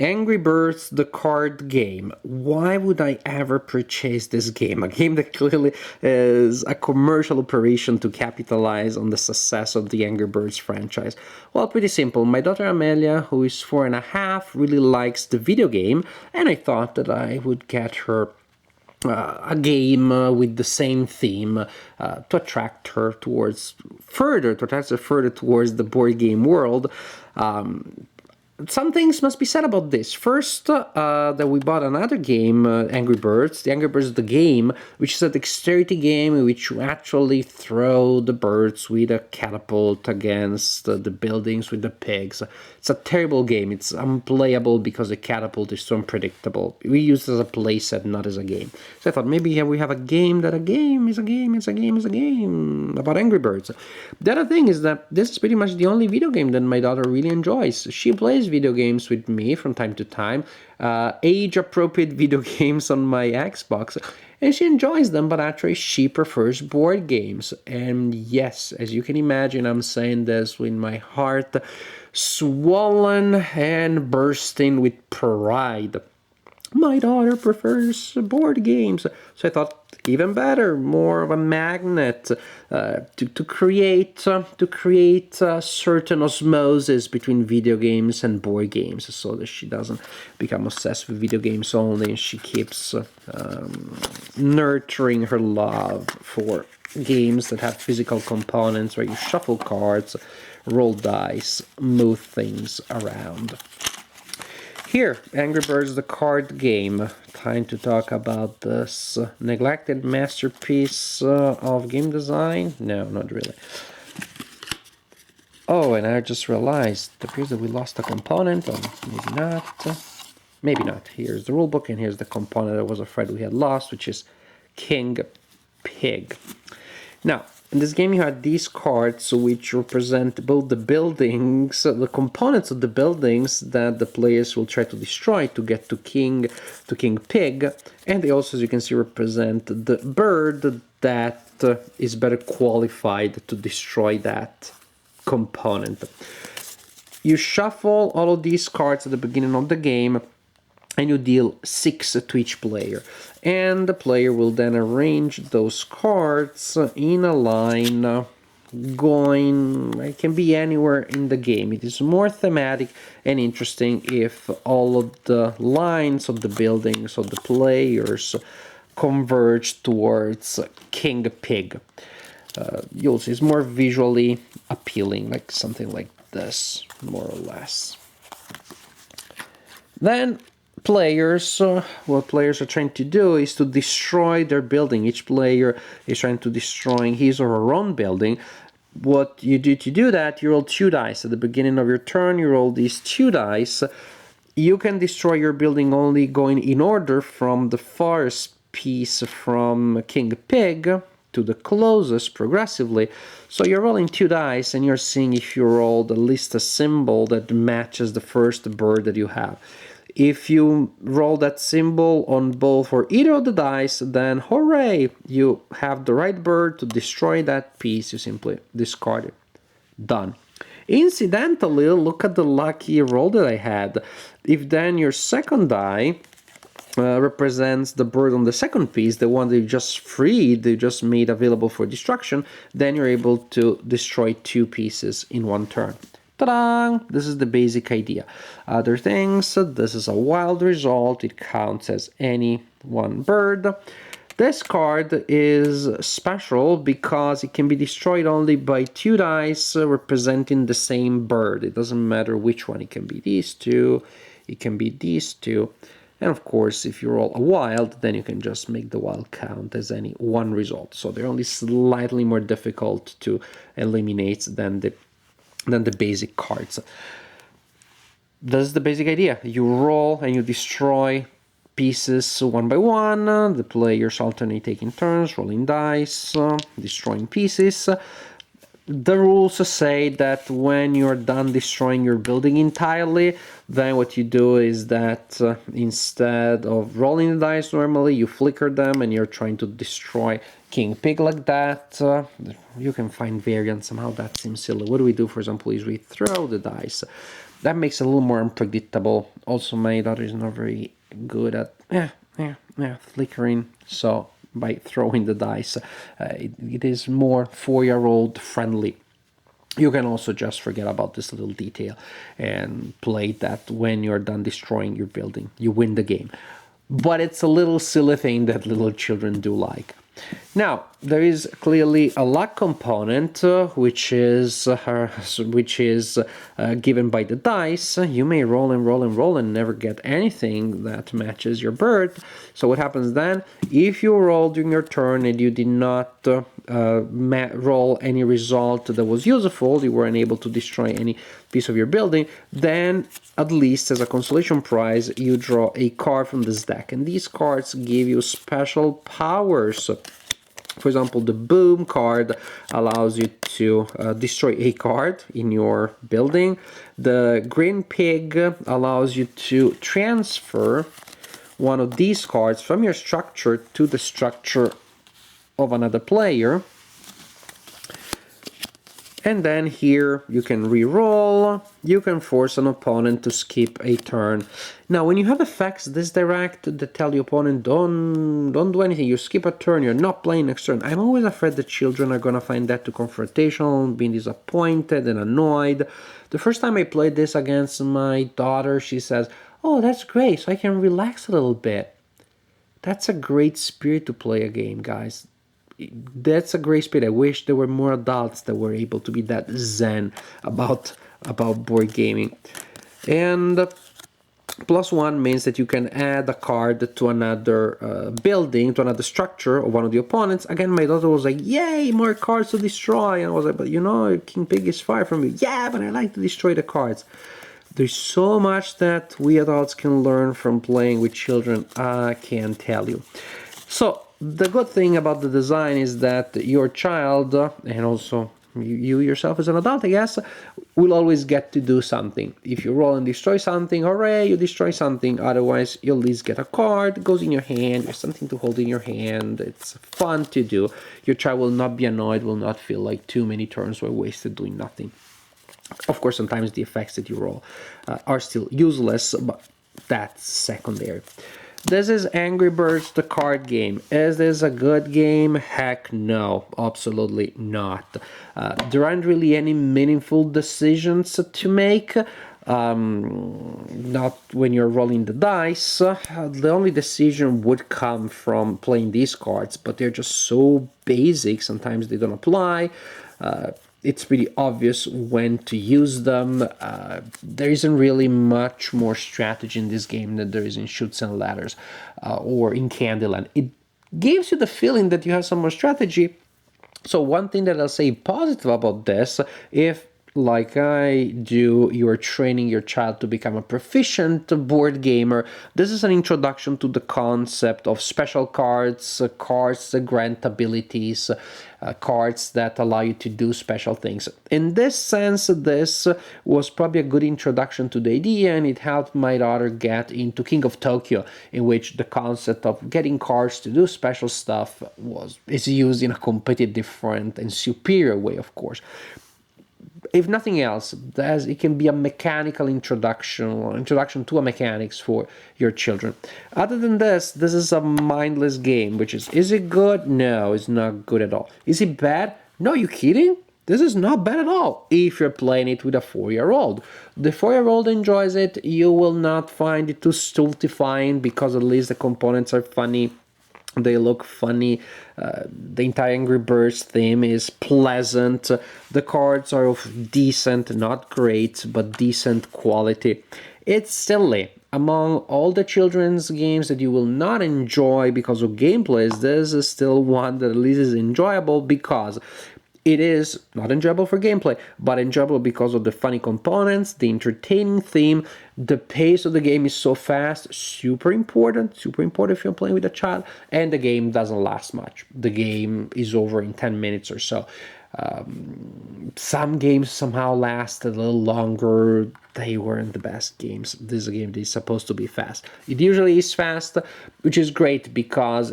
Angry Birds, the card game. Why would I ever purchase this game? A game that clearly is a commercial operation to capitalize on the success of the Angry Birds franchise. Well, pretty simple. My daughter Amelia, who is 4.5, really likes the video game, and I thought that I would get her a game with the same theme to attract her further towards the board game world. Some things must be said about this. First, that we bought another game, Angry Birds. The Angry Birds the game, which is a dexterity game in which you actually throw the birds with a catapult against the buildings with the pigs. It's a terrible game. It's unplayable because the catapult is so unpredictable. We use it as a playset, not as a game. So I thought maybe we have a game that a game is a game about Angry Birds. The other thing is that this is pretty much the only video game that my daughter really enjoys. She plays video games with me from time to time, age-appropriate video games on my Xbox, and she enjoys them, but actually she prefers board games. And yes, as you can imagine, I'm saying this with my heart swollen and bursting with pride. My daughter prefers board games. So I thought, even better, more of a magnet to create certain osmosis between video games and board games, so that she doesn't become obsessed with video games only, and she keeps nurturing her love for games that have physical components where you shuffle cards, roll dice, move things around. Here, Angry Birds, the card game. Time to talk about this neglected masterpiece of game design. No, not really. Oh, and I just realized it appears that we lost a component, or maybe not. Maybe not. Here's the rulebook, and here's the component I was afraid we had lost, which is King Pig. Now, in this game you have these cards which represent both the buildings, the components of the buildings that the players will try to destroy to get to King Pig, and they also, as you can see, represent the bird that is better qualified to destroy that component. You shuffle all of these cards at the beginning of the game, and you deal 6 to each player. And the player will then arrange those cards in a line it can be anywhere in the game. It is more thematic and interesting if all of the lines of the buildings of the players converge towards King Pig. You'll see it's more visually appealing, like something like this, more or less. Then what players are trying to do is to destroy their building. Each player is trying to destroy his or her own building. What you do to do that, you roll 2 dice. At the beginning of your turn, you roll these 2 dice. You can destroy your building only going in order from the farthest piece from King Pig to the closest progressively. So you're rolling 2 dice and you're seeing if you rolled at least a symbol that matches the first bird that you have. If you roll that symbol on both or either of the dice, then hooray, you have the right bird to destroy that piece. You simply discard it. Done. Incidentally, look at the lucky roll that I had. If then your second die represents the bird on the second piece, the one that you just freed, you just made available for destruction, then you're able to destroy 2 pieces in one turn. Ta-da! This is the basic idea. Other things, this is a wild result. It counts as any one bird. This card is special because it can be destroyed only by 2 dice representing the same bird. It doesn't matter which one. It can be these 2, it can be these 2. And of course, if you roll a wild, then you can just make the wild count as any one result. So they're only slightly more difficult to eliminate than the basic cards. That's the basic idea. You roll and you destroy pieces one by one. The players alternate taking turns, rolling dice, destroying pieces. The rules say that when you're done destroying your building entirely, then what you do is that instead of rolling the dice normally, you flicker them and you're trying to destroy King Pig like that. You can find variants. Somehow that seems silly. What do we do, for example, is we throw the dice. That makes it a little more unpredictable. Also, my daughter is not very good at flickering, so by throwing the dice, it is more 4-year-old friendly. You can also just forget about this little detail and play that when you're done destroying your building. You win the game. But it's a little silly thing that little children do like. Now, there is clearly a luck component, which is given by the dice. You may roll and roll and roll and never get anything that matches your bird. So what happens then? If you roll during your turn and you did not roll any result that was useful, you were unable to destroy any piece of your building, then at least as a consolation prize, you draw a card from this deck. And these cards give you special powers. For example, the boom card allows you to destroy a card in your building. The green pig allows you to transfer one of these cards from your structure to the structure of another player. And then here you can re-roll, you can force an opponent to skip a turn. Now, when you have effects this direct that tell the opponent don't do anything, you skip a turn, you're not playing next turn, I'm always afraid that children are gonna find that too confrontational, being disappointed and annoyed. The first time I played this against my daughter, she says, "Oh, that's great, so I can relax a little bit." That's a great spirit to play a game, guys. That's a great spirit. I wish there were more adults that were able to be that zen about board gaming. And +1 means that you can add a card to another building, to another structure of one of the opponents. Again, my daughter was like, "Yay, more cards to destroy." And I was like, "But you know, King Pig is far from you." "Yeah, but I like to destroy the cards." There's so much that we adults can learn from playing with children, I can't tell you. So, the good thing about the design is that your child, and also you yourself as an adult, I guess, will always get to do something. If you roll and destroy something, hooray, you destroy something. Otherwise, you'll at least get a card, goes in your hand, there's something to hold in your hand. It's fun to do. Your child will not be annoyed, will not feel like too many turns were wasted doing nothing. Of course, sometimes the effects that you roll are still useless, but that's secondary. This is Angry Birds, the card game. Is this a good game? Heck no, absolutely not. There aren't really any meaningful decisions to make. Not when you're rolling the dice. The only decision would come from playing these cards, but they're just so basic, sometimes they don't apply. It's pretty obvious when to use them. There isn't really much more strategy in this game than there is in Chutes and Ladders or in Candyland. It gives you the feeling that you have some more strategy. So one thing that I'll say positive about this, if like I do, you're training your child to become a proficient board gamer, this is an introduction to the concept of special cards, cards that grant abilities, cards that allow you to do special things. In this sense, this was probably a good introduction to the idea, and it helped my daughter get into King of Tokyo, in which the concept of getting cards to do special stuff is used in a completely different and superior way, of course. If nothing else, it can be a mechanical introduction to a mechanics for your children. Other than this is a mindless game, which is it good? No, it's not good at all. Is it bad? No, you kidding? This is not bad at all if you're playing it with a 4-year-old. The 4-year-old enjoys it. You will not find it too stultifying because at least the components are funny. They look funny. The entire Angry Birds theme is pleasant. The cards are of decent, not great, but decent quality. It's silly. Among all the children's games that you will not enjoy because of gameplays, this is still one that at least is enjoyable because it is not enjoyable for gameplay, but enjoyable because of the funny components, the entertaining theme. The pace of the game is so fast, super important if you're playing with a child, and the game doesn't last much. The game is over in 10 minutes or so. Some games somehow last a little longer. They weren't the best games. This is a game that is supposed to be fast. It usually is fast, which is great because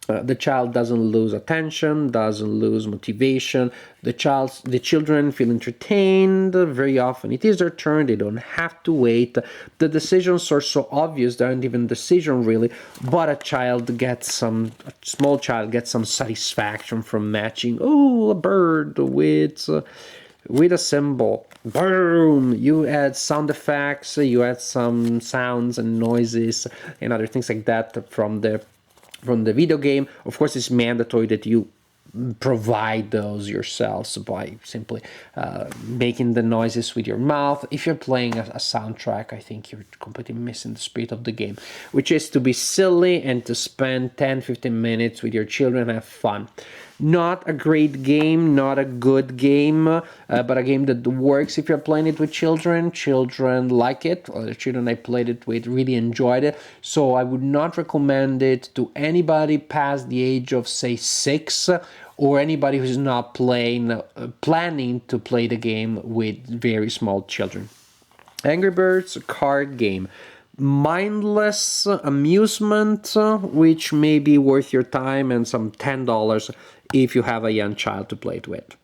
The child doesn't lose attention, doesn't lose motivation. The children feel entertained very often. It is their turn. They don't have to wait. The decisions are so obvious. They aren't even decision really. But a small child gets some satisfaction from matching. Oh, a bird with a symbol. Boom! You add sound effects. You add some sounds and noises and other things like that from the video game. Of course, it's mandatory that you provide those yourselves by simply making the noises with your mouth. If you're playing a soundtrack, I think you're completely missing the spirit of the game, which is to be silly and to spend 10-15 minutes with your children and have fun. Not a great game, not a good game, but a game that works if you're playing it with children. Children like it. The children I played it with really enjoyed it. So I would not recommend it to anybody past the age of, say, 6, or anybody who's not planning to play the game with very small children. Angry Birds card game. Mindless amusement, which may be worth your time and some $10 if you have a young child to play it with.